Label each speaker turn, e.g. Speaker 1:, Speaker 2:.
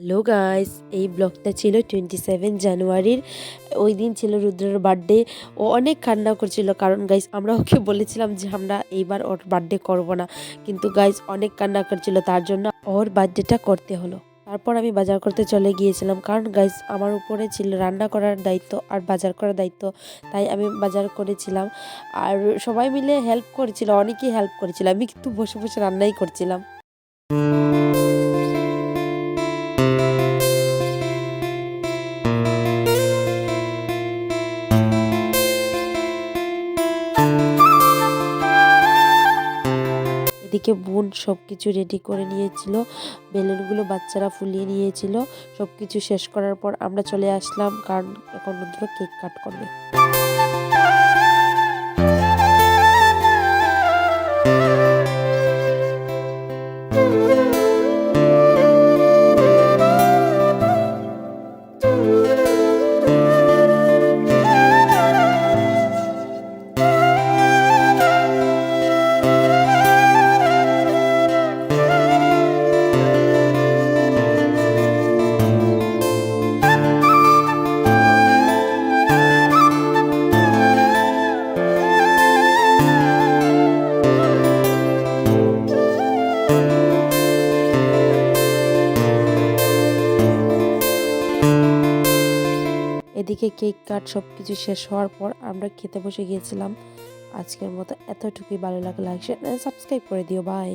Speaker 1: Hello guys, এই ব্লগটা ছিল 27 জানুয়ারির। ওই দিন ছিল রুদ্রের বার্থডে। ও অনেক কান্না করছিল, কারণ গাইস আমরা ওকে বলেছিলাম যে আমরা এইবার ওর বার্থডে করব না, কিন্তু গাইস অনেক কান্না করছিল, তার জন্য ওর বার্থডেটা করতে হলো। তারপর আমি বাজার করতে চলে গিয়েছিলাম, কারণ গাইস আমার উপরে ছিল রান্না করার দায়িত্ব আর বাজার করার দায়িত্ব, তাই আমি বাজার করেছিলাম। আর সবাই মিলে হেল্প করেছিল, অনেকেই হেল্প করেছিল, আমি কিন্তু বসে বসে রান্নাই করছিলাম। এদিকে বোন সব কিছু রেডি করে নিয়েছিল, বেলুনগুলো বাচ্চারা ফুলিয়ে নিয়েছিল। সব কিছু শেষ করার পর আমরা চলে আসলাম, কারণ এখন রুদ্র কেক কাট করবে। এদিকে কেক কাট সব কিছু শেষ হওয়ার পর আমরা খেতে বসে গিয়েছিলাম। আজকের মতো এতটুকুই, ভালো লাগলে লাইক শেয়ার সাবস্ক্রাইব করে দিও, বাই।